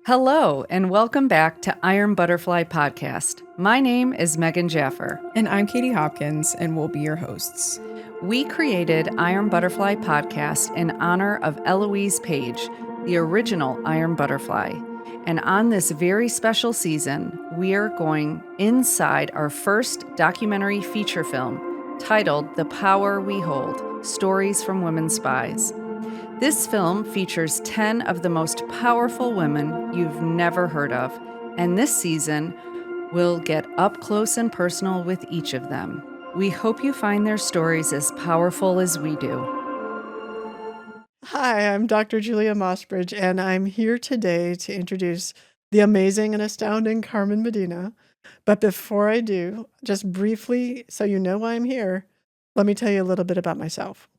Hello, and welcome back to Iron Butterfly Podcast. My name is Megan Jaffer. And I'm Katie Hopkins, and we'll be your hosts. We created Iron Butterfly Podcast in honor of Eloise Page, the original Iron Butterfly. And on this very special season, we are going inside our first documentary feature film titled The Power We Hold: Stories from Women Spies. This film features 10 of the most powerful women you've never heard of, and this season, we'll get up close and personal with each of them. We hope you find their stories as powerful as we do. Hi, I'm Dr. Julia Mossbridge, and I'm here today to introduce the amazing and astounding Carmen Medina. But before I do, just briefly, so you know why I'm here, let me tell you a little bit about myself.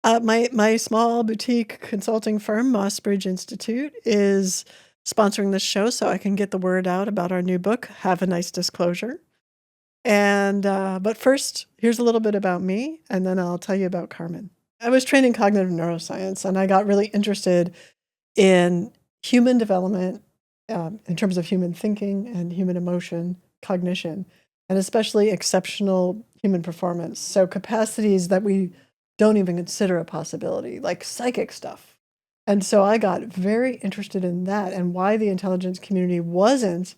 My small boutique consulting firm, Mossbridge Institute, is sponsoring this show so I can get the word out about our new book, Have a Nice Disclosure. But first, here's a little bit about me, and then I'll tell you about Carmen. I was trained in cognitive neuroscience, and I got really interested in human development in terms of human thinking and human emotion, cognition, and especially exceptional human performance. So capacities that we don't even consider a possibility, like psychic stuff. And so I got very interested in that and why the intelligence community wasn't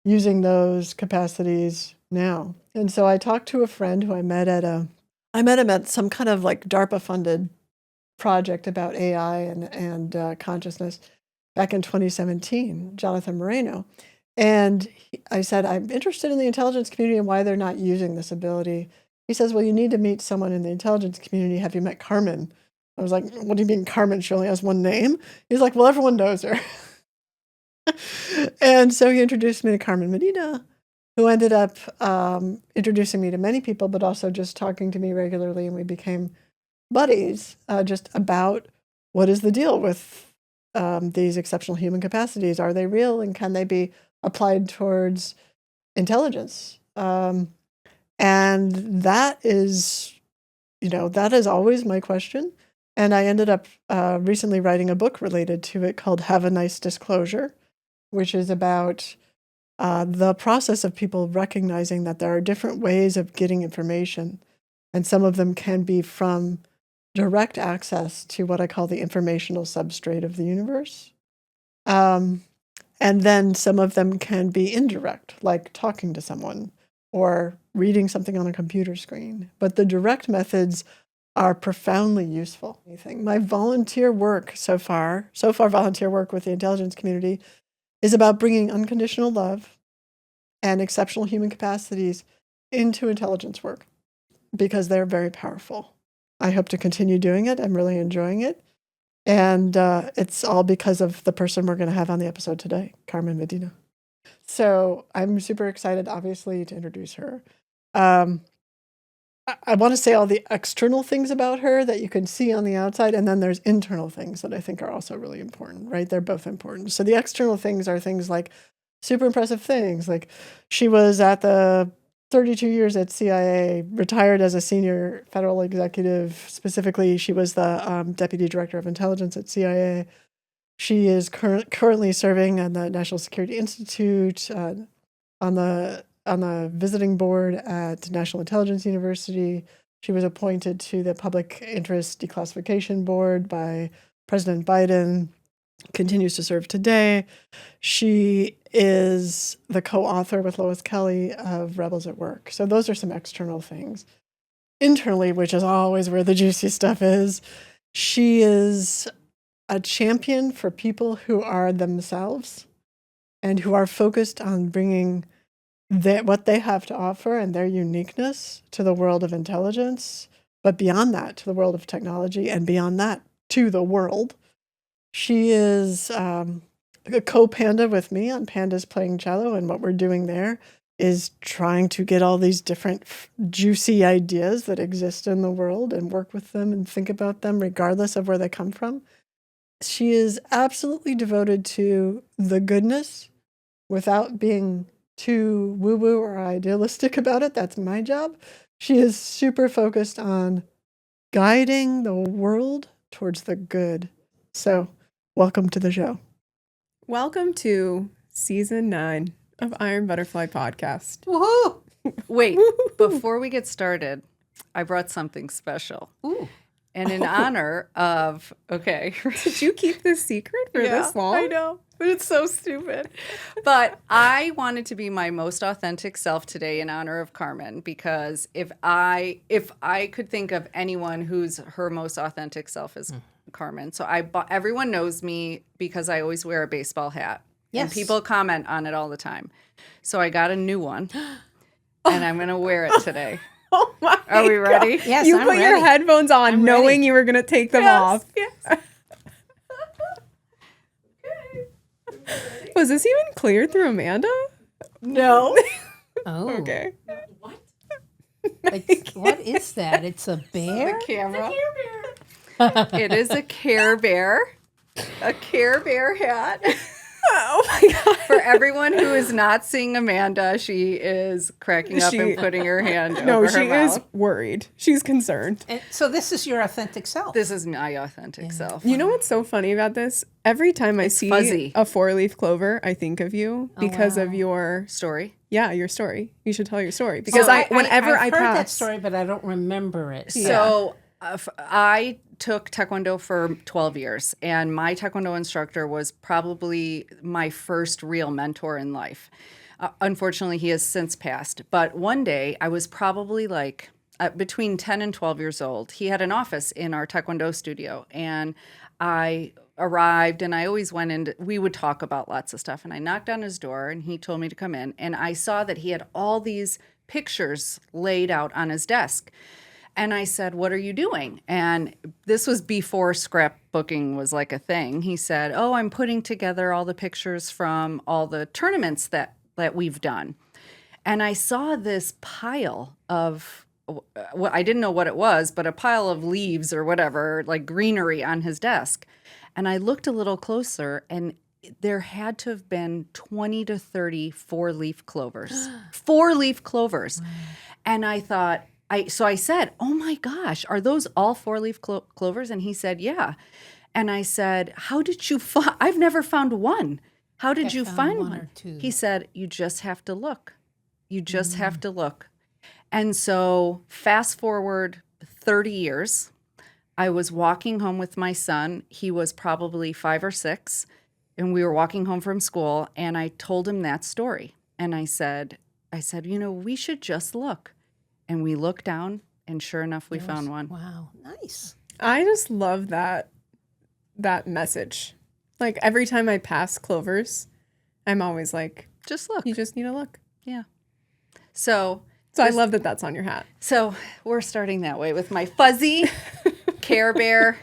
using those capacities now. And so I talked to a friend who I met him at some kind of like DARPA-funded project about AI and consciousness back in 2017, Jonathan Moreno. And I said, I'm interested in the intelligence community and why they're not using this ability. He says, well, you need to meet someone in the intelligence community. Have you met Carmen? I was like, what do you mean Carmen? She only has one name? He's like, well, everyone knows her. And so he introduced me to Carmen Medina, who ended up introducing me to many people, but also just talking to me regularly. And we became buddies just about what is the deal with these exceptional human capacities. Are they real, and can they be applied towards intelligence? And that is always my question. And I ended up recently writing a book related to it called Have a Nice Disclosure, which is about the process of people recognizing that there are different ways of getting information. And some of them can be from direct access to what I call the informational substrate of the universe. And then some of them can be indirect, like talking to someone or reading something on a computer screen. But the direct methods are profoundly useful. My volunteer work so far volunteer work with the intelligence community is about bringing unconditional love and exceptional human capacities into intelligence work because they're very powerful. I hope to continue doing it. I'm really enjoying it. And it's all because of the person we're going to have on the episode today, Carmen Medina. So I'm super excited, obviously, to introduce her. I want to say all the external things about her that you can see on the outside, and then there's internal things that I think are also really important, right? They're both important. So the external things are things like super impressive things, like she was at the 32 years at CIA, retired as a senior federal executive. Specifically, she was the deputy director of intelligence at CIA. She is currently serving on the National Security Institute, on the visiting board at National Intelligence University. She was appointed to the Public Interest Declassification Board by President Biden, continues to serve today. She is the co-author with Lois Kelly of Rebels at Work. So those are some external things. Internally, which is always where the juicy stuff is, she is a champion for people who are themselves and who are focused on bringing what they have to offer and their uniqueness to the world of intelligence, but beyond that, to the world of technology, and beyond that, to the world. She is a co-panda with me on Pandas Playing Cello, and what we're doing there is trying to get all these different juicy ideas that exist in the world and work with them and think about them regardless of where they come from. She is absolutely devoted to the goodness without being too woo-woo or idealistic about it. That's my job. She is super focused on guiding the world towards the good. So welcome to the show. Welcome to season 9 of Iron Butterfly Podcast. Woohoo! Wait, before we get started, I brought something special. Ooh. And in honor of, okay. Did you keep this secret for this long? I know, but it's so stupid. But I wanted to be my most authentic self today in honor of Carmen, because if I could think of anyone who's her most authentic self is Carmen. So everyone knows me because I always wear a baseball hat. Yes. And people comment on it all the time. So I got a new one, and I'm going to wear it today. Oh my Are we ready? Yes, You I'm put your ready. headphones on I'm knowing ready. you were going to take them off. Yes. Was this even cleared through Amanda? No. Oh. Okay. What is that? It's a bear? The camera. It is a Care Bear. A Care Bear hat. Oh my God. For everyone who is not seeing Amanda, she is cracking up and putting her hand No, over her she mouth. is worried. She's concerned. And so this is your authentic self. This is my authentic self. You know what's so funny about this? Every time I see fuzzy. a 4-leaf clover, I think of you because of your Story. your story. You should tell your story because So whenever I've I heard that pass, story, but I don't remember it. So I took Taekwondo for 12 years, and my Taekwondo instructor was probably my first real mentor in life. Unfortunately, he has since passed. But one day, I was probably like between 10 and 12 years old. He had an office in our Taekwondo studio, and I arrived, and I always went in. We would talk about lots of stuff, and I knocked on his door, and he told me to come in, and I saw that he had all these pictures laid out on his desk. And I said, "What are you doing?" And this was before scrapbooking was like a thing. He said, "Oh, I'm putting together all the pictures from all the tournaments that we've done." And I saw this pile of, well, I didn't know what it was, but a pile of leaves or whatever, like greenery on his desk. And I looked a little closer, and there had to have been 20 to 30 4-leaf clovers. 4-leaf clovers. Wow. And I thought, so I said, "Oh my gosh, are those all 4-leaf clovers?" And he said, "Yeah." And I said, "How did you find? I've never found one. How did you find one?" or two. He said, "You just have to look. You just have to look." And so fast forward 30 years, I was walking home with my son. He was probably 5 or 6, and we were walking home from school, and I told him that story. And I said, we should just look. And we looked down, and sure enough, we found one. Wow, nice. I just love that message. Like every time I pass clovers, I'm always like, Just look. you just need to look. Yeah. So I love that that's on your hat. So we're starting that way with my fuzzy Care Bear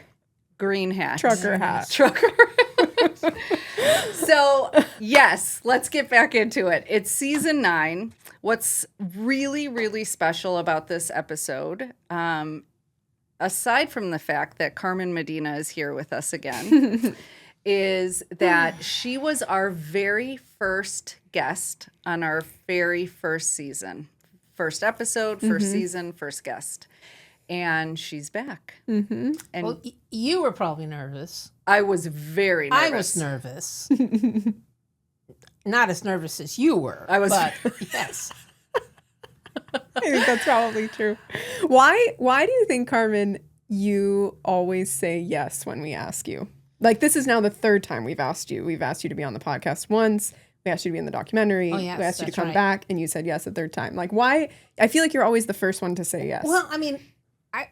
green hat. Trucker hat. Trucker. So, yes, let's get back into it. It's season 9. What's really, really special about this episode, aside from the fact that Carmen Medina is here with us again, is that she was our very first guest on our very first season. First episode, first season, first guest. And she's back. Mm-hmm. And Well, you were probably nervous. I was very nervous. I was nervous. Not as nervous as you were. I was- But yes. I think that's probably true. Why do you think, Carmen, you always say yes when we ask you? Like, this is now the 3rd time we've asked you. We've asked you to be on the podcast once. We asked you to be in the documentary. Oh, yes, we asked you to that's come right. back, and you said yes the 3rd time. Like, why? I feel like you're always the first one to say yes. Well, I mean,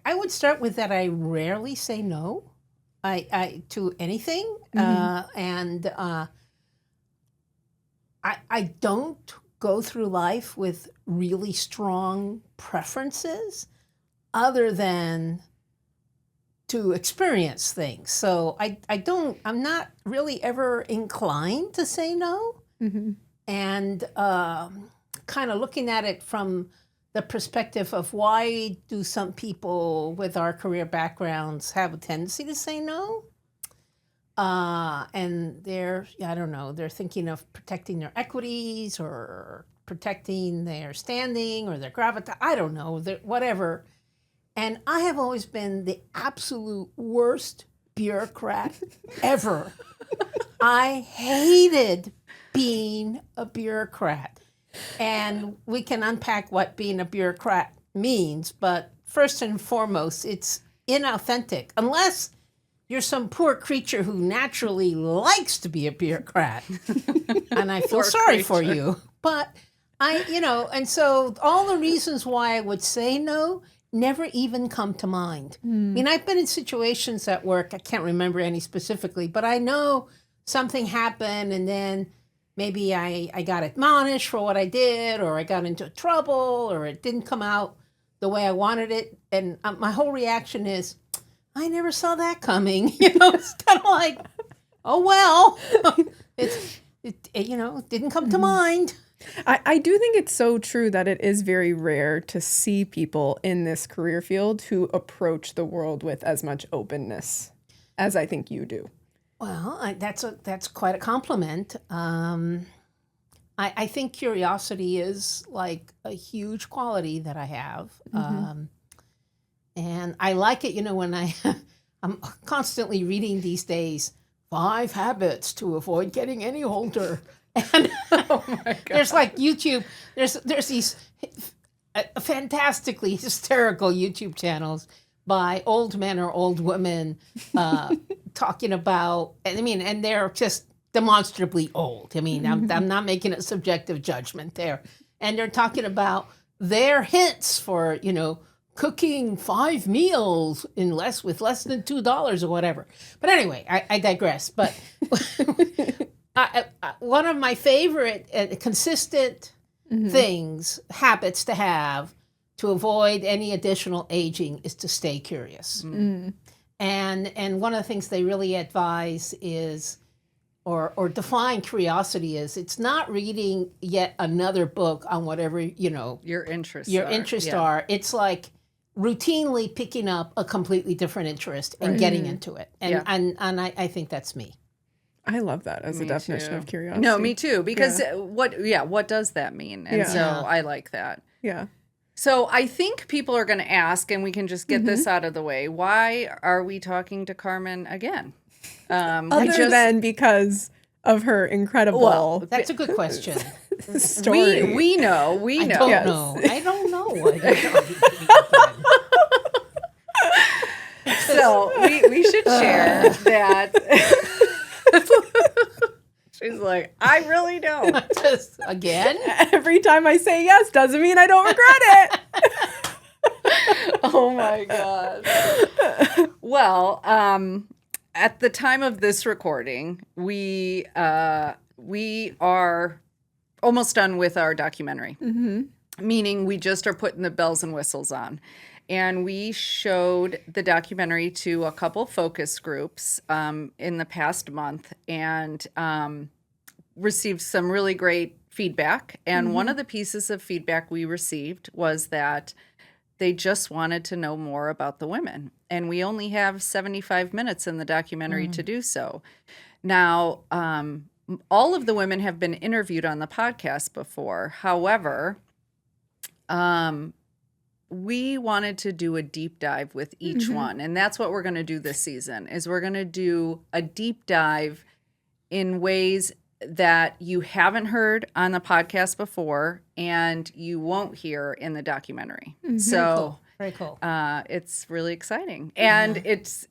I would start with that I rarely say no I to anything. And I don't go through life with really strong preferences other than to experience things. So I'm not really ever inclined to say no. And kind of looking at it from the perspective of why do some people with our career backgrounds have a tendency to say no? And they're thinking of protecting their equities or protecting their standing or their gravitas. I don't know, whatever. And I have always been the absolute worst bureaucrat ever. I hated being a bureaucrat. And we can unpack what being a bureaucrat means, but first and foremost, it's inauthentic. Unless you're some poor creature who naturally likes to be a bureaucrat. And I feel sorry for you. But and so all the reasons why I would say no never even come to mind. I mean, I've been in situations at work, I can't remember any specifically, but I know something happened and then maybe I got admonished for what I did, or I got into trouble, or it didn't come out the way I wanted it. And my whole reaction is, I never saw that coming. It's kind of like, oh, well, it didn't come to mind. I do think it's so true that it is very rare to see people in this career field who approach the world with as much openness as I think you do. Well, that's quite a compliment. I think curiosity is like a huge quality that I have. And I like it, when I'm constantly reading these days, 5 habits to avoid getting any older. And Oh my God. there's like YouTube, there's these fantastically hysterical YouTube channels by old men or old women talking about, and they're just demonstrably old. I'm not making a subjective judgment there. And they're talking about their hints for, cooking 5 meals with less than $2 or whatever. But anyway, I digress. But one of my favorite consistent habits to have to avoid any additional aging is to stay curious. And one of the things they really advise is, or define curiosity is, it's not reading yet another book on whatever, Your interests yeah. are. It's like routinely picking up a completely different interest and getting into it. And I think that's me. I love that as a definition of curiosity. No, me too. Because what does that mean? And so I like that. Yeah. So I think people are going to ask, and we can just get this out of the way. Why are we talking to Carmen again? Other than because of her incredible That's a good question. story. We know. I don't know. I don't know. So we should share that. She's like, I really don't. Just again? Every time I say yes doesn't mean I don't regret it. Oh my God. Well, at the time of this recording, we are almost done with our documentary, meaning we just are putting the bells and whistles on. And we showed the documentary to a couple focus groups in the past month and received some really great feedback. And one of the pieces of feedback we received was that they just wanted to know more about the women. And we only have 75 minutes in the documentary to do so. Now, all of the women have been interviewed on the podcast before. However, we wanted to do a deep dive with each one. And that's what we're going to do this season, is we're going to do a deep dive in ways that you haven't heard on the podcast before and you won't hear in the documentary. So Very cool. it's really exciting. And it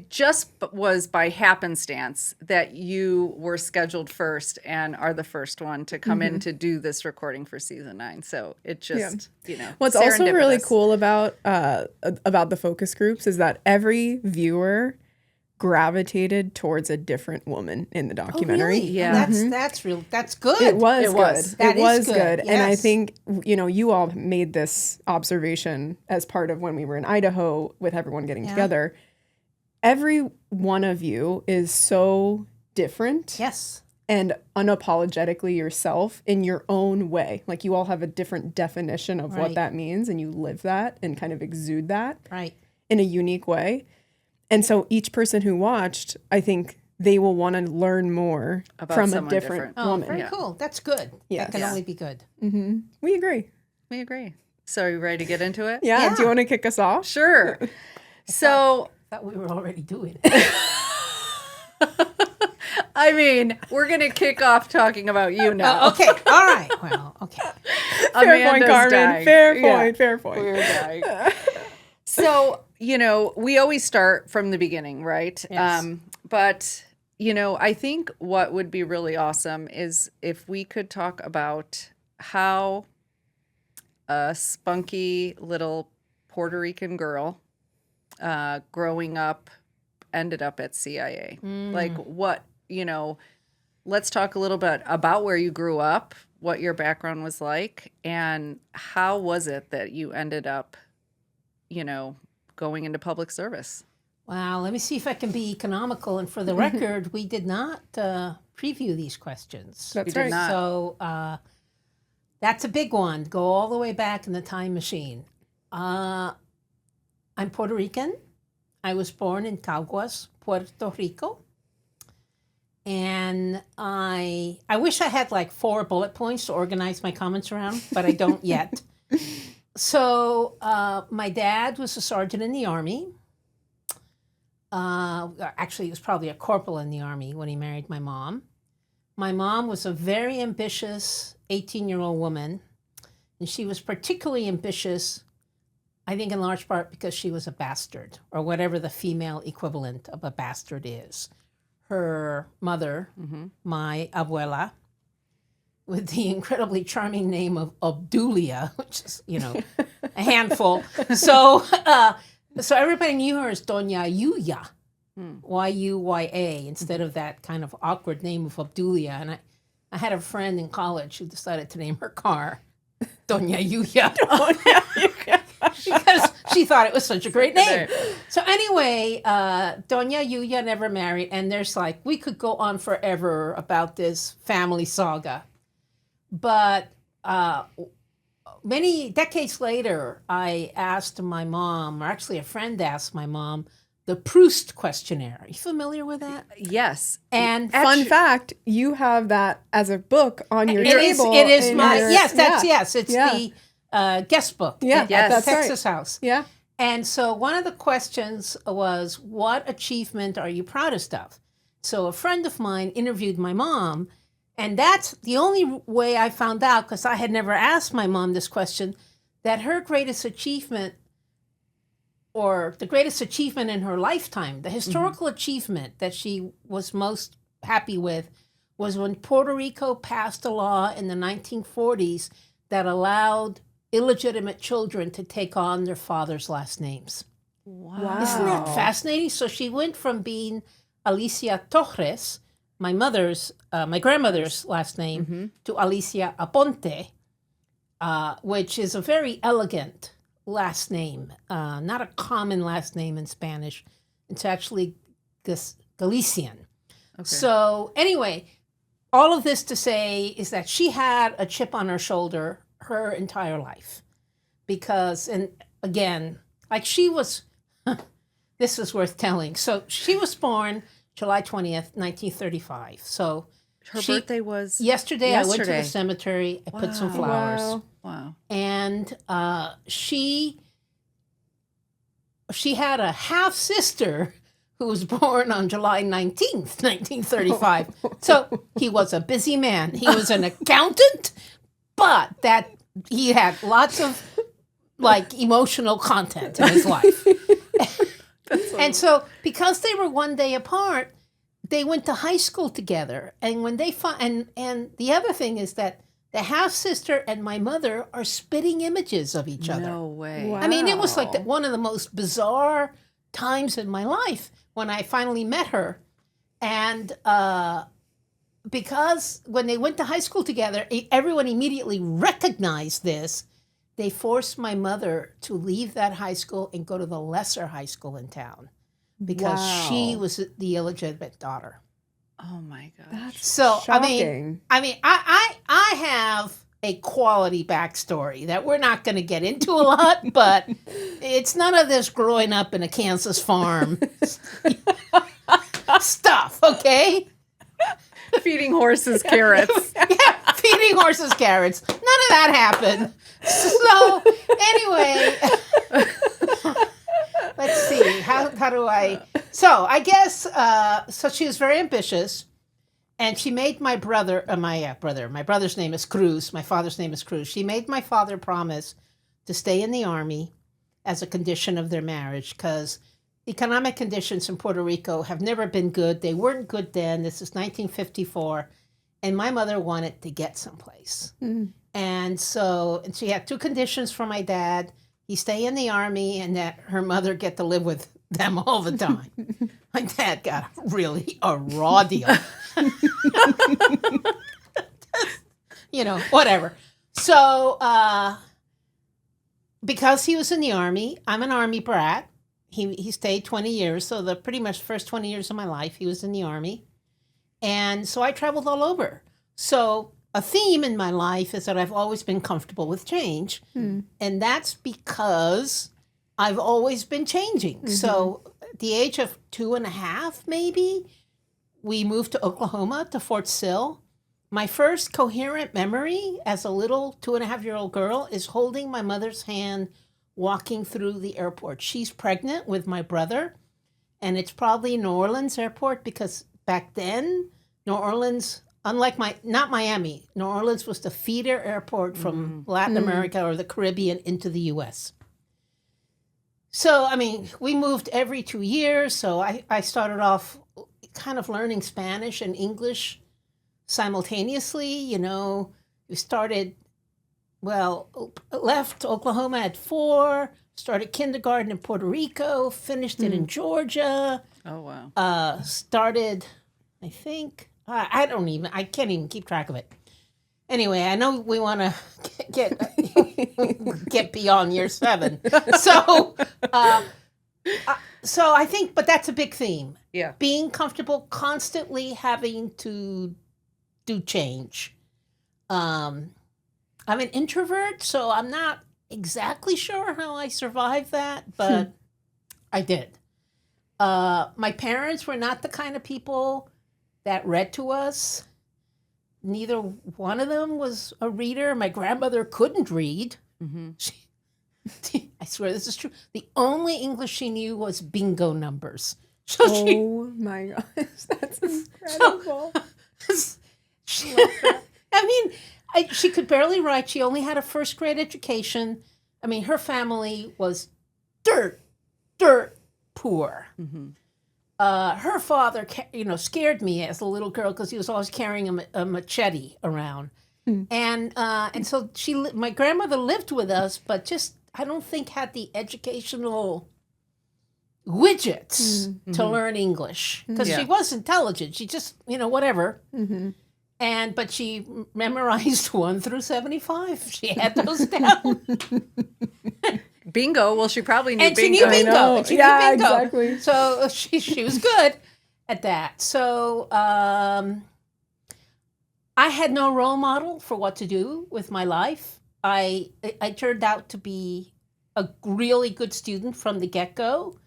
just was by happenstance that you were scheduled first and are the first one to come in to do this recording for season 9. So it just, What's also really serendipitous. cool about the focus groups is that every viewer gravitated towards a different woman in the documentary. Really? Yeah. That's real. That's good. It was good. That It was is good. good. And I Yes. think, you all made this observation as part of when we were in Idaho with everyone getting together. Every one of you is so different. Yes. And unapologetically yourself in your own way. Like you all have a different definition of what Right. that means, and you live that and kind of exude that Right. in a unique way. And so each person who watched, I think they will want to learn more About from a someone different different. woman. Very cool. That's good. Yes. That can only be good. We agree. We agree. So are you ready to get into it? Yeah. Yeah. Do you want to kick us off? Sure. So I thought we were already doing it. I mean, we're going to kick off talking about you now. Okay. All right. Well, okay. Fair point, Carmen. Dying. Fair Yeah. point. Fair point. We're dying. So, we always start from the beginning, right? Yes. But, I think what would be really awesome is if we could talk about how a spunky little Puerto Rican girl growing up ended up at CIA. Like what, let's talk a little bit about where you grew up, what your background was like, and how was it that you ended up, going into public service? Wow. Let me see if I can be economical. And for the record, we did not preview these questions. That's did right. not. So that's a big one. Go all the way back in the time machine. I'm Puerto Rican. I was born in Caguas, Puerto Rico. And I wish I had like 4 bullet points to organize my comments around, but I don't yet. So my dad was a sergeant in the Army. Actually, he was probably a corporal in the Army when he married my mom. My mom was a very ambitious 18-year-old woman, and she was particularly ambitious, I think in large part because she was a bastard, or whatever the female equivalent of a bastard is. Her mother, my abuela, with the incredibly charming name of Obdulia, which is, a handful. So everybody knew her as Doña Yuya, Y-U-Y-A, instead of that kind of awkward name of Obdulia. And I had a friend in college who decided to name her car Doña Yuya. Because she thought it was such a great name. So anyway, Doña Yuya never married, and there's we could go on forever about this family saga. But many decades later, I asked my mom, or actually a friend asked my mom, the Proust questionnaire. Are you familiar with that? Yes. And Fun fact, you have that as a book on your table. It is in my, your- yes, that's, yeah. yes, it's Yeah. the guest book Yeah, at that's the right. Texas house. Yeah. And so one of the questions was, what achievement are you proudest of? So a friend of mine interviewed my mom, and that's the only way I found out, because I had never asked my mom this question, that her greatest achievement, or the greatest achievement in her lifetime, the historical achievement that she was most happy with, was when Puerto Rico passed a law in the 1940s that allowed illegitimate children to take on their father's last names. Wow. Isn't that fascinating? So she went from being Alicia Torres, my grandmother's last name, to Alicia Aponte, which is a very elegant last name, not a common last name in Spanish. It's actually Galician. Okay. So anyway, all of this to say is that she had a chip on her shoulder her entire life. Because, and again, she was, this is worth telling. So she was born July 20th, 1935. So her birthday was yesterday. I went to the cemetery. I put some flowers. Wow. And she had a half sister who was born on July 19th, 1935. So he was a busy man. He was an accountant, but that he had lots of emotional content in his life. And so because they were one day apart, they went to high school together. And when they and the other thing is that the half-sister and my mother are spitting images of each other. No way. Wow. I mean, it was one of the most bizarre times in my life when I finally met her. And because when they went to high school together, everyone immediately recognized this. They forced my mother to leave that high school and go to the lesser high school in town because she was the illegitimate daughter. Oh my gosh. That's So shocking. I have a quality backstory that we're not going to get into a lot, but it's none of this growing up in a Kansas farm stuff, okay? Feeding horses carrots. Yeah, feeding horses carrots. None of that happened. So anyway, let's see. How do I? So I guess so. She was very ambitious. And she made my brother's name is Cruz, my father's name is Cruz. She made my father promise to stay in the Army as a condition of their marriage because economic conditions in Puerto Rico have never been good. They weren't good then. This is 1954. And my mother wanted to get someplace. And she had two conditions for my dad. He stay in the Army and that her mother get to live with them all the time. My dad got really a raw deal. Whatever. So because he was in the Army, I'm an Army brat. He stayed 20 years. So the pretty much first 20 years of my life, he was in the Army. And so I traveled all over. So a theme in my life is that I've always been comfortable with change. And that's because I've always been changing. So at the age of 2.5, maybe, we moved to Oklahoma, to Fort Sill. My first coherent memory as a little 2.5-year-old girl is holding my mother's hand walking through the airport. She's pregnant with my brother, and it's probably New Orleans airport because back then, New Orleans, not Miami, New Orleans was the feeder airport from Latin America or the Caribbean into the U.S. So, we moved every 2 years. So I started off kind of learning Spanish and English simultaneously. We left Oklahoma at 4, started kindergarten in Puerto Rico, finished it in Georgia. Oh, wow. Started, I think, I can't even keep track of it. Anyway, I know we want to get beyond year 7. So I think, but that's a big theme. Yeah. Being comfortable, constantly having to do change. I'm an introvert, so I'm not exactly sure how I survived that, but I did. My parents were not the kind of people that read to us. Neither one of them was a reader. My grandmother couldn't read. I swear this is true. The only English she knew was bingo numbers. So my gosh, that's incredible. She could barely write. She only had a first grade education. Her family was dirt poor. Her father, scared me as a little girl because he was always carrying a machete around. And so my grandmother lived with us, but just, I don't think had the educational widgets to learn English because she was intelligent. She just, whatever. But she memorized 1 through 75. She had those down. Bingo. Well, she probably knew and bingo. She knew bingo. And she knew bingo. Exactly. So she was good at that. So I had no role model for what to do with my life. I turned out to be a really good student from the get-go,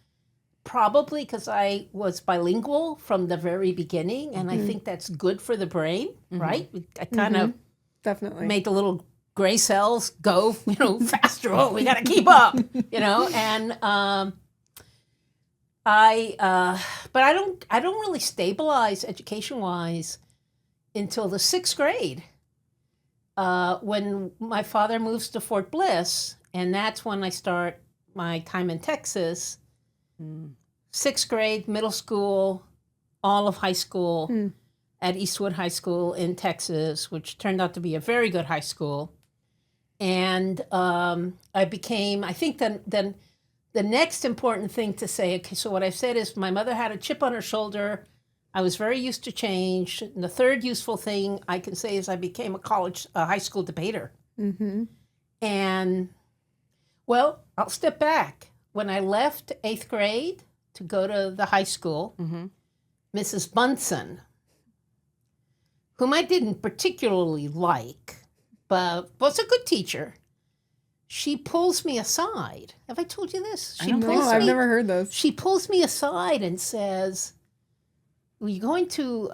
probably because I was bilingual from the very beginning, and I think that's good for the brain, right? I kind of definitely made the little gray cells go, faster. Oh, we got to keep up, And but I don't really stabilize education-wise until the 6th grade, when my father moves to Fort Bliss, and that's when I start my time in Texas. 6th grade, middle school, all of high school at Eastwood High School in Texas, which turned out to be a very good high school. And I think then the next important thing to say, okay, so what I've said is my mother had a chip on her shoulder. I was very used to change. And the third useful thing I can say is I became a high school debater. And, well, I'll step back. When I left 8th grade to go to the high school, Mrs. Bunsen, whom I didn't particularly like, but was a good teacher, she pulls me aside. Have I told you this? I've never heard this. She pulls me aside and says, well, you're going to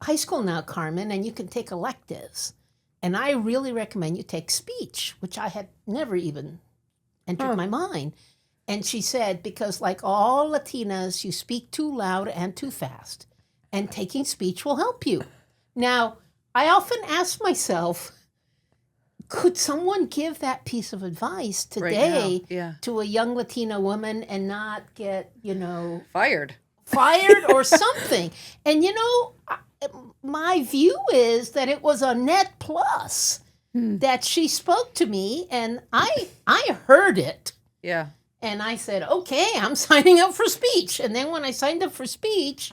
high school now, Carmen, and you can take electives. And I really recommend you take speech, which I had never even entered my mind. And she said, because like all Latinas, you speak too loud and too fast. And taking speech will help you. Now, I often ask myself, could someone give that piece of advice today to a young Latina woman and not get, Fired or something? And, my view is that it was a net plus that she spoke to me, and I heard it. Yeah. And I said, okay, I'm signing up for speech. And then when I signed up for speech,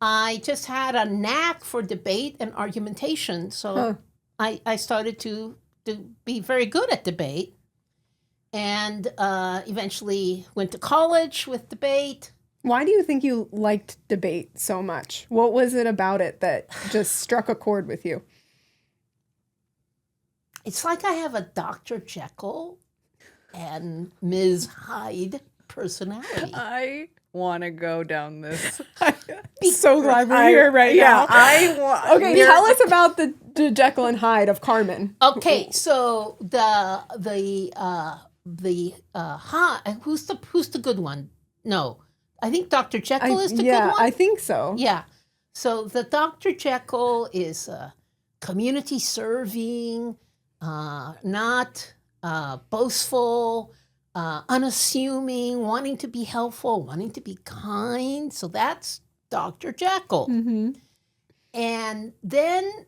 I just had a knack for debate and argumentation. So I started to be very good at debate, and eventually went to college with debate. Why do you think you liked debate so much? What was it about it that just struck a chord with you? It's like I have a Dr. Jekyll and Ms. Hyde personality. I want to go down this. So glad we're here right now. Okay, tell us about the Jekyll and Hyde of Carmen. Okay, so the Hyde, who's the good one? No, I think Dr. Jekyll is the good one. Yeah, I think so. Yeah. So the Dr. Jekyll is community serving, not boastful, unassuming, wanting to be helpful, wanting to be kind. So that's Dr. Jekyll. Mm-hmm. And then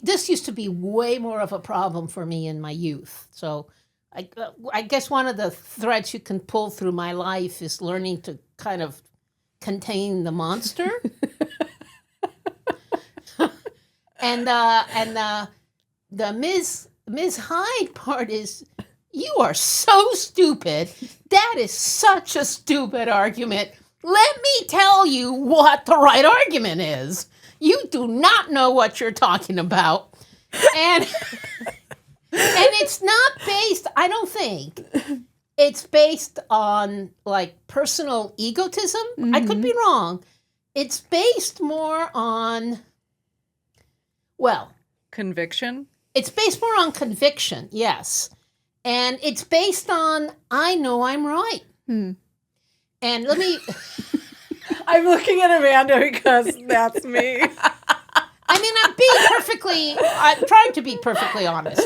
this used to be way more of a problem for me in my youth. So I guess one of the threads you can pull through my life is learning to kind of contain the monster. and the Ms. Hyde part is, you are so stupid. That is such a stupid argument. Let me tell you what the right argument is. You do not know what you're talking about. And it's not based, I don't think, it's based on like personal egotism. Mm-hmm. I could be wrong. It's based more on, conviction. It's based more on conviction, yes. And it's based on, I know I'm right. And let me... I'm looking at Amanda because that's me. I mean, I'm trying to be perfectly honest.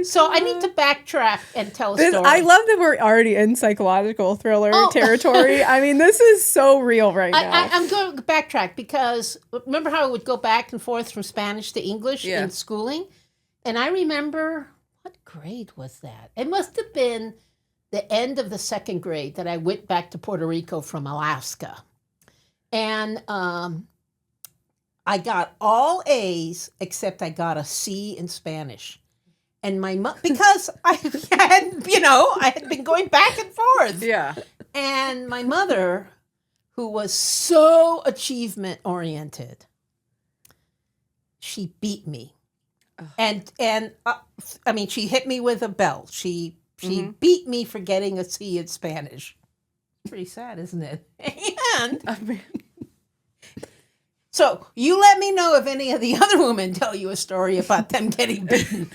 So I need to backtrack and tell a story. I love that we're already in psychological thriller territory. I mean, this is so real right now. I'm going to backtrack because remember how I would go back and forth from Spanish to English in schooling? And I remember, what grade was that? It must have been the end of the second grade that I went back to Puerto Rico from Alaska. And I got all A's except I got a C in Spanish. And because I had been going back and forth. Yeah. And my mother, who was so achievement oriented, she beat me. And I mean, she hit me with a belt. She beat me for getting a C in Spanish. Pretty sad, isn't it? And so you let me know if any of the other women tell you a story about them getting beaten.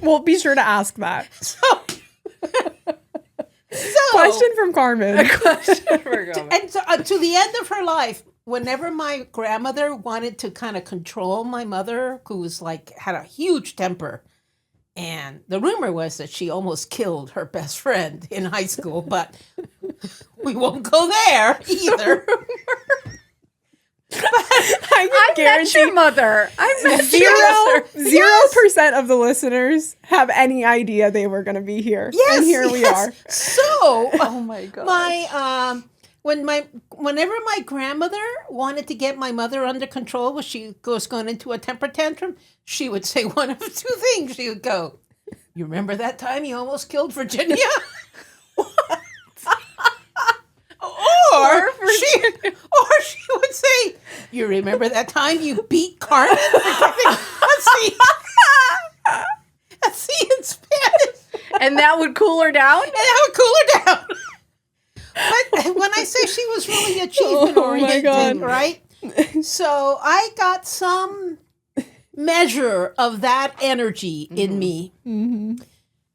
We'll be sure to ask that. So question from Carmen. A question for Carmen. And so, to the end of her life, whenever my grandmother wanted to kind of control my mother, who was had a huge temper, and the rumor was that she almost killed her best friend in high school, but we won't go there either. I met your mother. I met 0% of the listeners have any idea they were going to be here. Yes, and here we are. So, oh my God. Whenever my grandmother wanted to get my mother under control when she was going into a temper tantrum, she would say one of two things. She would go, "You remember that time you almost killed Virginia?" Or she would say, "You remember that time you beat Carmen for getting a C in Spanish?" And that would cool her down? But when I say she was really achievement oriented, right? So I got some measure of that energy in me. Mm-hmm.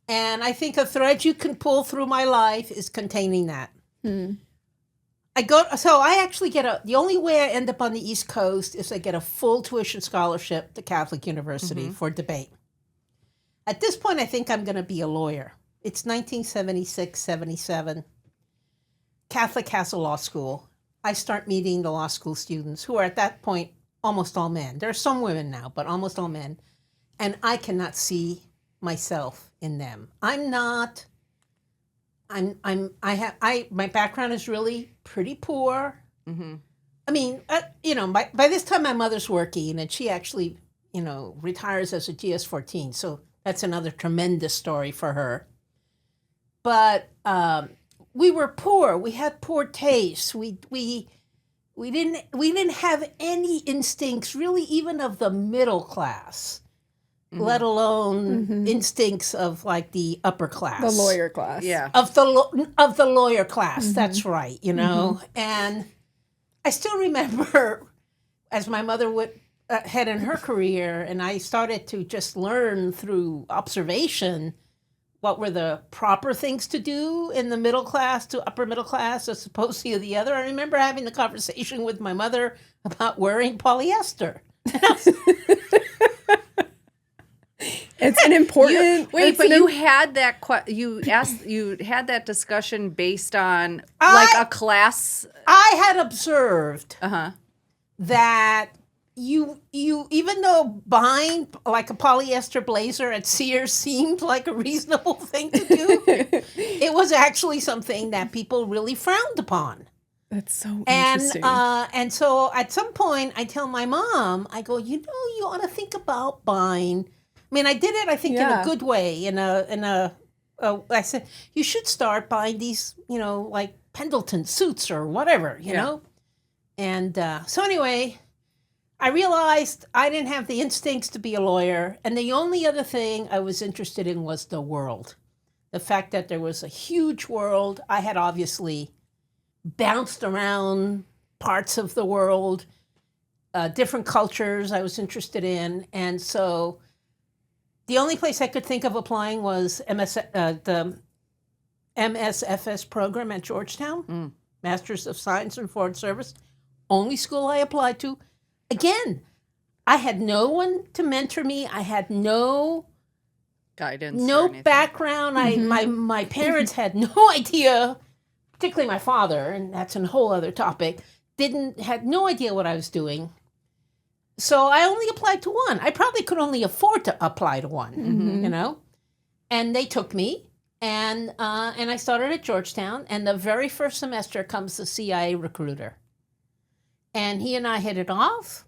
And I think a thread you can pull through my life is containing that. I actually get the only way I end up on the East Coast is I get a full tuition scholarship to Catholic University for debate. At this point, I think I'm going to be a lawyer. It's 1976, 77. Catholic has a law school. I start meeting the law school students who are at that point almost all men. There are some women now, but almost all men. And I cannot see myself in them. My background is really pretty poor. I mean, by this time my mother's working and she actually, retires as a GS-14. So that's another tremendous story for her. But we were poor. We had poor taste. We didn't have any instincts, really, even of the middle class, let alone instincts of like the upper class, The lawyer class. Yeah. of the lawyer class. That's right, And I still remember as my mother would head in her career, and I started to just learn through observation what were the proper things to do in the middle class to upper middle class as opposed to the other. I remember having the conversation with my mother about wearing polyester. It's an important. You had that you had that discussion based on like a class. I had observed that you even though buying like a polyester blazer at Sears seemed like a reasonable thing to do, it was actually something that people really frowned upon. That's so interesting. And so at some point I tell my mom, I go, you ought to think about buying. I mean, I did it, I think, in a good way. I said, you should start buying these, like Pendleton suits or whatever, you know? And so anyway, I realized I didn't have the instincts to be a lawyer. And the only other thing I was interested in was the world. The fact that there was a huge world. I had obviously bounced around parts of the world, different cultures I was interested in. And so the only place I could think of applying was the MSFS program at Georgetown, Masters of Science in Foreign Service. Only school I applied to. Again, I had no one to mentor me. I had no Guidance, no background. My parents had no idea, particularly my father, and that's a whole other topic, had no idea what I was doing. So I only applied to one. I probably could only afford to apply to one, And they took me, and I started at Georgetown. And the very first semester comes the CIA recruiter, and he and I hit it off.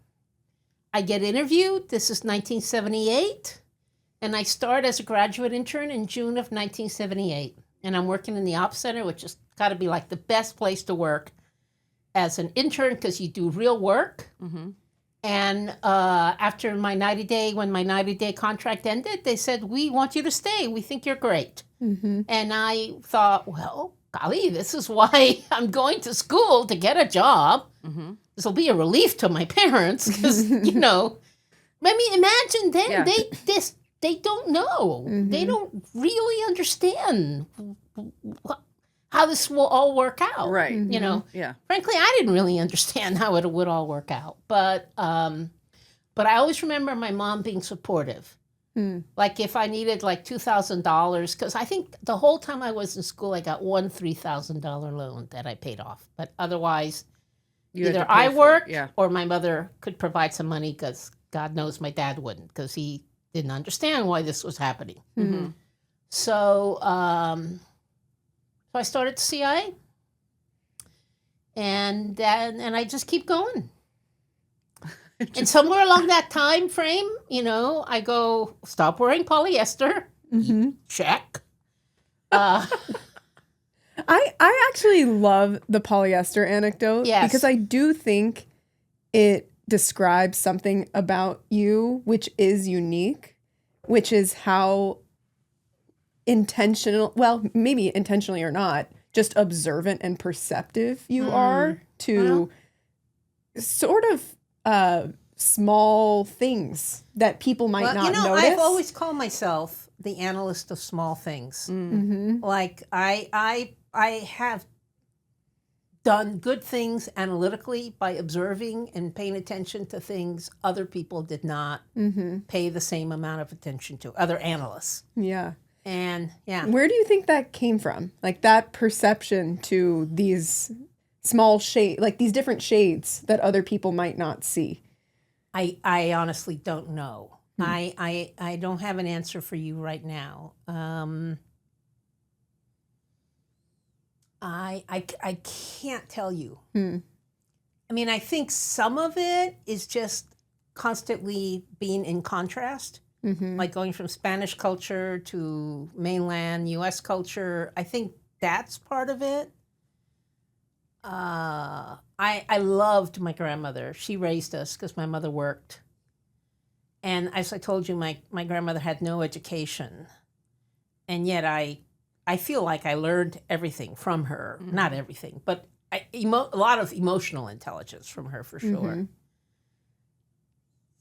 I get interviewed. This is 1978, and I start as a graduate intern in June of 1978. And I'm working in the Ops Center, which has got to be like the best place to work as an intern because you do real work. And after when my 90-day contract ended, they said, we want you to stay. We think you're great. And I thought, well, golly, this is why I'm going to school to get a job. This will be a relief to my parents because, I mean, imagine then they don't know. They don't really understand how this will all work out. Right. Yeah. Frankly, I didn't really understand how it would all work out. But I always remember my mom being supportive. Like if I needed like $2,000, because I think the whole time I was in school, I got one $3,000 loan that I paid off. But otherwise, either I worked or my mother could provide some money because God knows my dad wouldn't because he didn't understand why this was happening. So I started the CIA, and I just keep going. And somewhere along that time frame, I go stop wearing polyester. Check. I actually love the polyester anecdote because I do think it describes something about you which is unique, which is how intentional, well, maybe intentionally or not, just observant and perceptive you are to sort of small things that people might not notice. I've always called myself the analyst of small things. Like I have done good things analytically by observing and paying attention to things other people did not pay the same amount of attention to, other analysts. Yeah. And yeah. Where do you think that came from? Like that perception to these small shade, like these different shades that other people might not see? I honestly don't know. I don't have an answer for you right now. I can't tell you. I mean, I think some of it is just constantly being in contrast, like going from Spanish culture to mainland U.S. culture. I think that's part of it. I loved my grandmother. She raised us because my mother worked. And as I told you, my grandmother had no education. And yet I feel like I learned everything from her. Not everything, but a lot of emotional intelligence from her for sure.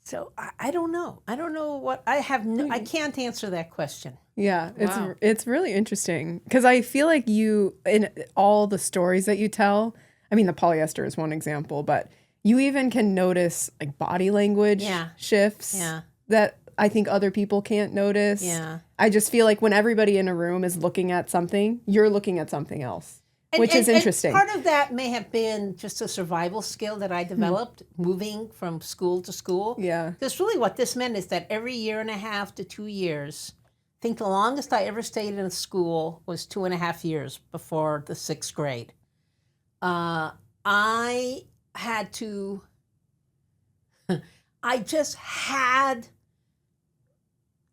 So I don't know. I don't know what I have. I can't answer that question. Yeah, Wow. it's really interesting because I feel like you, in all the stories that you tell, I mean, the polyester is one example, but you even can notice like body language shifts that I think other people can't notice. Yeah. I just feel like when everybody in a room is looking at something, you're looking at something else, which is interesting. And part of that may have been just a survival skill that I developed moving from school to school. Yeah. Because really what this meant is that every 1.5 to 2 years, I think the longest I ever stayed in a school was 2.5 years before the 6th grade. I had to, I just had,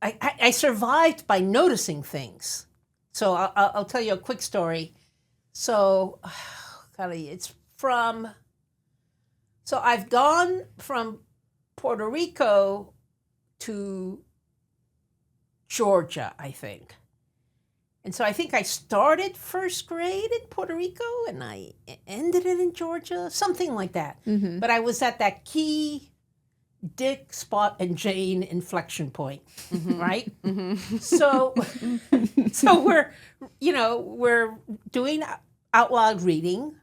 I survived by noticing things. So I'll tell you a quick story. So, it's from, so I've gone from Puerto Rico to Georgia, I think. And so I think I started 1st grade in Puerto Rico and I ended it in Georgia, something like that. But I was at that key Dick, Spot, and Jane inflection point, right? So we're doing out loud reading,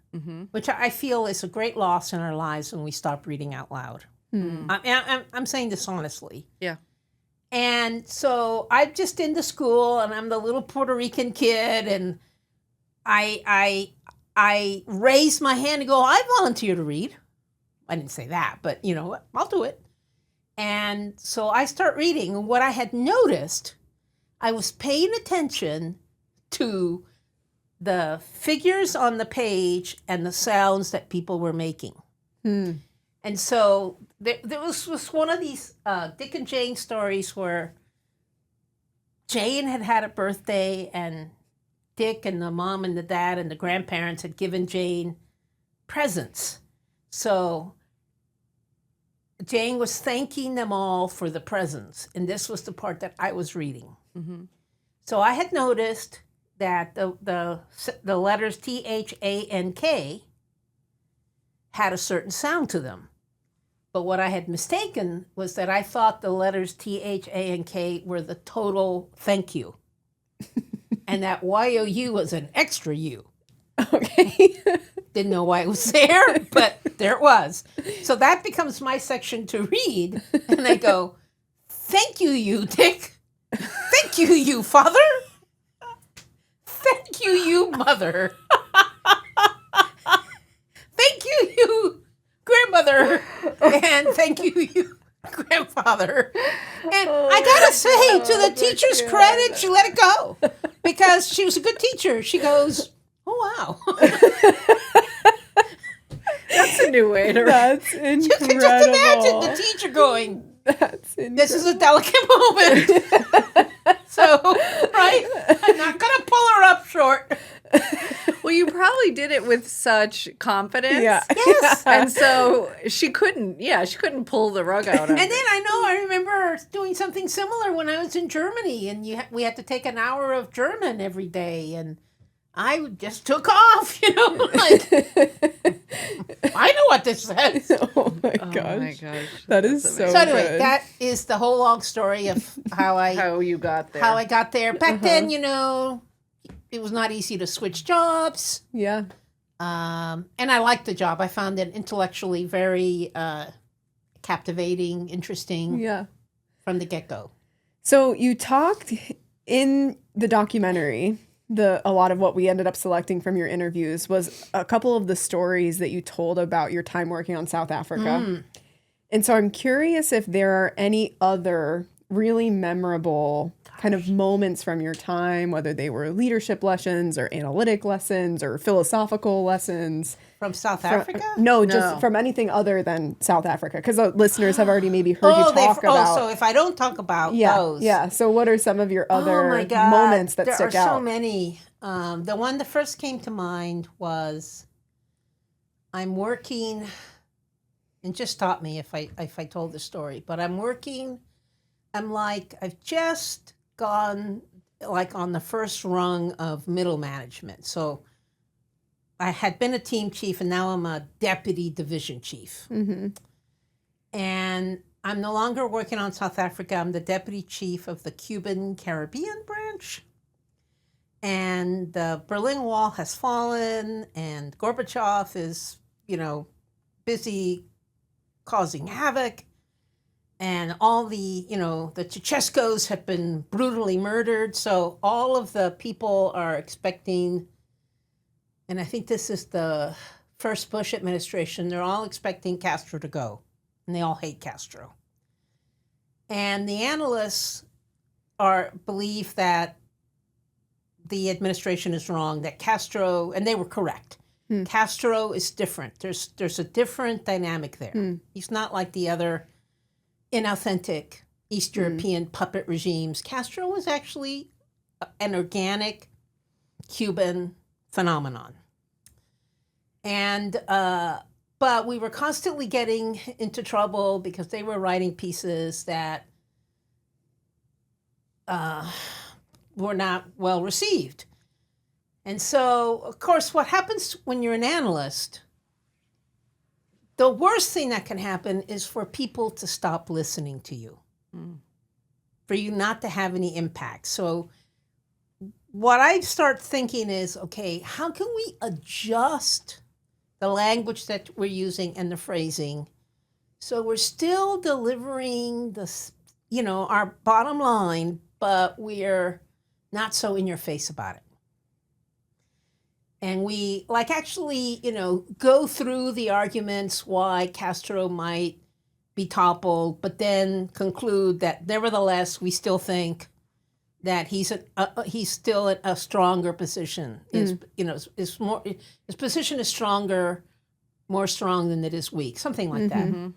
which I feel is a great loss in our lives when we stop reading out loud. I'm saying this honestly. Yeah. And so I'm just into school, and I'm the little Puerto Rican kid, and I raise my hand and go, I volunteer to read. I didn't say that, but you know what? I'll do it. And so I start reading, and what I had noticed, I was paying attention to the figures on the page and the sounds that people were making. And so there was one of these Dick and Jane stories where Jane had a birthday and Dick and the mom and the dad and the grandparents had given Jane presents. So Jane was thanking them all for the presents. And this was the part that I was reading. So I had noticed that the letters THANK had a certain sound to them. But what I had mistaken was that I thought the letters THANK were the total thank you. And that YOU was an extra U. Okay. Didn't know why it was there, but there it was. So that becomes my section to read. And I go, thank you, Dick. Thank you, father. Thank you, mother. Thank you, grandmother. And thank you, grandfather. And I gotta say, to the teacher's credit, she let it go. Because she was a good teacher. She goes, oh, wow. That's a new way to That's You incredible. can just imagine the teacher going, That's incredible. this is a delicate moment. So, right? I'm not going to pull her up short. Well, you probably did it with such confidence. Yeah. Yes. And so she couldn't pull the rug out on And then I remember doing something similar when I was in Germany, and we had to take an hour of German every day, and I just took off, like, I know what this says. Oh my Oh gosh. my gosh. That is That's so amazing. So anyway, good. that is the whole long story of how you got there. I got there. Back then, it was not easy to switch jobs. Yeah. And I liked the job. I found it intellectually very captivating, interesting Yeah. from the get-go. So you talked in the documentary, a lot of what we ended up selecting from your interviews was a couple of the stories that you told about your time working on South Africa. And so I'm curious if there are any other really memorable kind of moments from your time, whether they were leadership lessons or analytic lessons or philosophical lessons. From South Africa? No, just from anything other than South Africa, because listeners have already maybe heard you talk about. So if I don't talk about those. Yeah, so what are some of your other moments that stick out? There are so many. The one that first came to mind was I'm working, and just stop me if I told the story, but I've just gone like on the first rung of middle management. So I had been a team chief and now I'm a deputy division chief. Mm-hmm. And I'm no longer working on South Africa. I'm the deputy chief of the Cuban Caribbean branch. And the Berlin Wall has fallen and Gorbachev is, busy causing havoc. And all the Ceausescus have been brutally murdered. So all of the people are expecting, and I think this is the first Bush administration, they're all expecting Castro to go. And they all hate Castro. And the analysts believe that the administration is wrong, that Castro, and they were correct. Castro is different. There's a different dynamic there. He's not like the other inauthentic East European puppet regimes. Castro was actually an organic Cuban phenomenon. And but we were constantly getting into trouble because they were writing pieces that were not well received. And so, of course, what happens when you're an analyst, the worst thing that can happen is for people to stop listening to you, for you not to have any impact. So what I start thinking is, okay, how can we adjust the language that we're using and the phrasing so we're still delivering our bottom line, but we're not so in your face about it. And we go through the arguments why Castro might be toppled, but then conclude that nevertheless, we still think that he's still in a stronger position. His position is stronger, more strong than it is weak, something like that. Mm-hmm.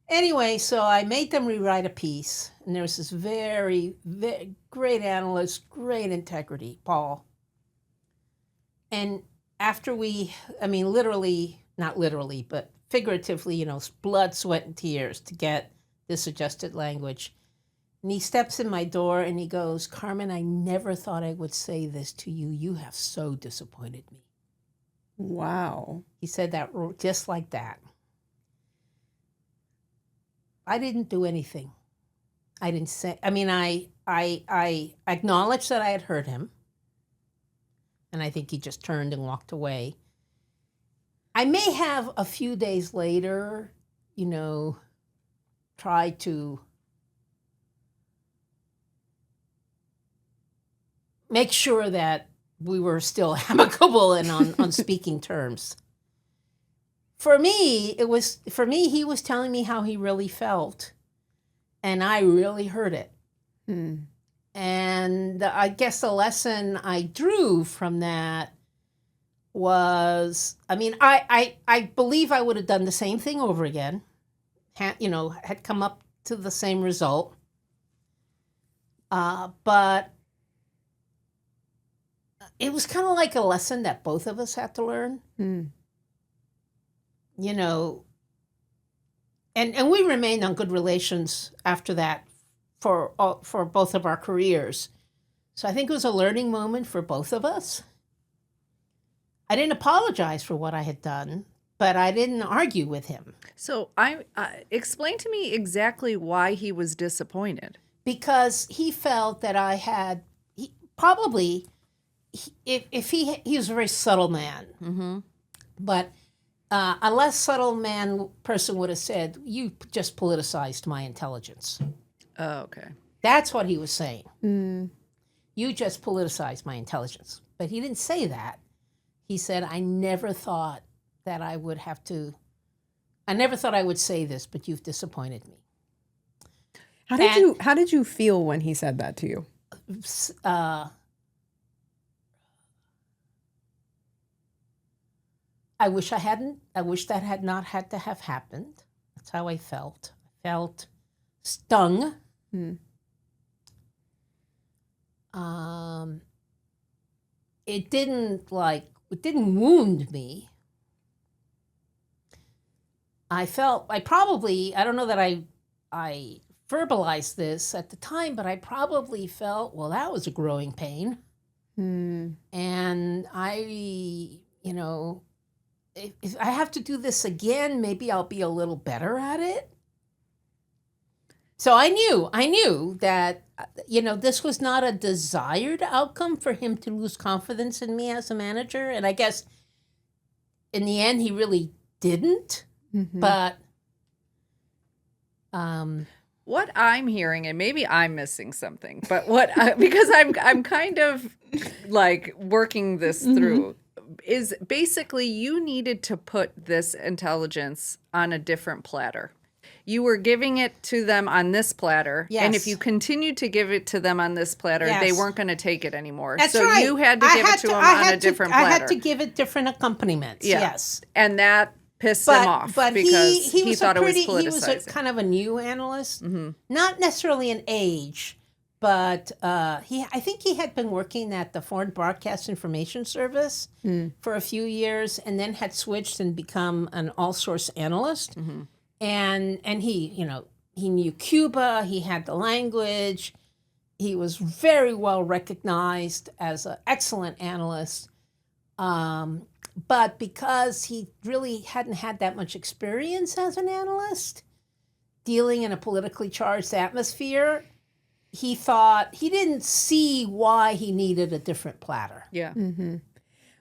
Anyway, so I made them rewrite a piece, and there was this very, very great analyst, great integrity, Paul. And after not literally, but figuratively, blood, sweat, and tears to get this adjusted language. And he steps in my door and he goes, "Carmen, I never thought I would say this to you. You have so disappointed me." Wow. He said that just like that. I didn't do anything. I didn't say, I acknowledged that I had hurt him. And I think he just turned and walked away. I may have a few days later, tried to make sure that we were still amicable and on speaking terms. For me, he was telling me how he really felt. And I really heard it. And I guess the lesson I drew from that was, I believe I would have done the same thing over again, had come up to the same result. But it was kind of like a lesson that both of us had to learn. And we remained on good relations after that for both of our careers. So I think it was a learning moment for both of us. I didn't apologize for what I had done, but I didn't argue with him. So explain to me exactly why he was disappointed. Because he felt that I had, he was a very subtle man. But a less subtle person would have said, "You just politicized my intelligence." Oh, okay. That's what he was saying. You just politicized my intelligence. But he didn't say that. He said, I never thought that I would have to, I never thought I would say this, but you've disappointed me. How did you feel when he said that to you? I wish that had not had to have happened. That's how I felt. I felt stung. It didn't wound me. I don't know that I verbalized this at the time, but I probably felt, well, that was a growing pain. And if I have to do this again, maybe I'll be a little better at it. So I knew that, this was not a desired outcome for him to lose confidence in me as a manager. And I guess in the end, he really didn't. But what I'm hearing, and maybe I'm missing something, but because I'm kind of like working this through, is basically you needed to put this intelligence on a different platter. You were giving it to them on this platter. Yes. And if you continued to give it to them on this platter, Yes. they weren't going to take it anymore. That's so right. you had to give it to them on a different platter. I had to give it different accompaniments. Yeah. Yes. And that pissed him off because he thought it was politicizing. He was a kind of a new analyst, not necessarily an age, but I think he had been working at the Foreign Broadcast Information Service for a few years, and then had switched and become an all-source analyst. And he knew Cuba. He had the language. He was very well recognized as an excellent analyst. But because he really hadn't had that much experience as an analyst, dealing in a politically charged atmosphere, he didn't see why he needed a different platter. Yeah.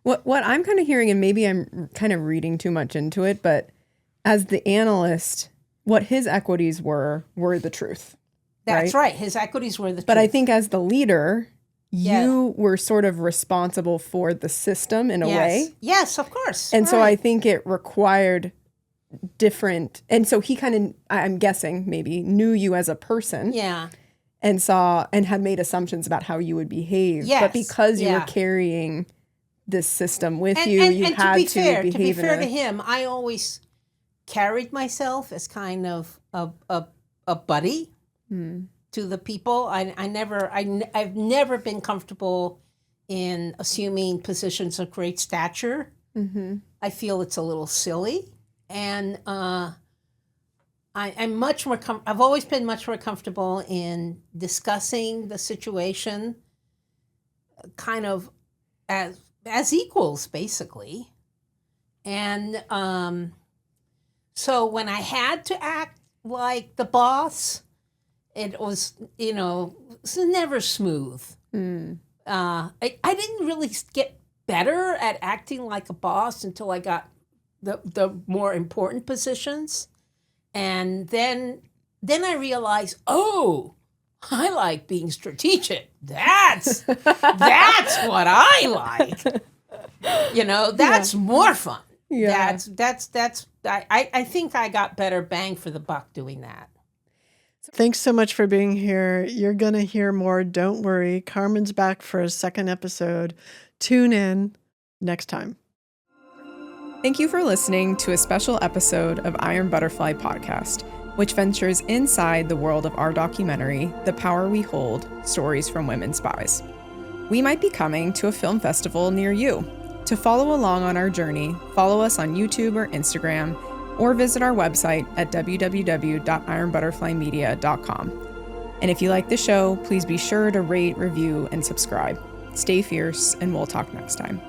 What I'm kind of hearing, and maybe I'm kind of reading too much into it, but as the analyst, what his equities were the truth. That's right. His equities were the truth. But I think as the leader, you were sort of responsible for the system in a way. Yes, of course. And so I think it required different, and so he kind of, I'm guessing maybe, knew you as a person. Yeah. And saw and had made assumptions about how you would behave. Yes. But because you were carrying this system with you had to behave. To be fair to him, I always carried myself as kind of a buddy to the people. I've never been comfortable in assuming positions of great stature. I feel it's a little silly, and I'm much more. I've always been much more comfortable in discussing the situation, kind of as equals, basically, and so when I had to act like the boss, it was it's never smooth. I didn't really get better at acting like a boss until I got the more important positions. And then I realized, I like being strategic. That's what I like. That's more fun. Yeah. I think I got better bang for the buck doing that. Thanks so much for being here. You're going to hear more. Don't worry. Carmen's back for a second episode. Tune in next time. Thank you for listening to a special episode of Iron Butterfly Podcast, which ventures inside the world of our documentary, The Power We Hold, Stories from Women Spies. We might be coming to a film festival near you. To follow along on our journey, follow us on YouTube or Instagram, or visit our website at www.ironbutterflymedia.com. And if you like the show, please be sure to rate, review, and subscribe. Stay fierce, and we'll talk next time.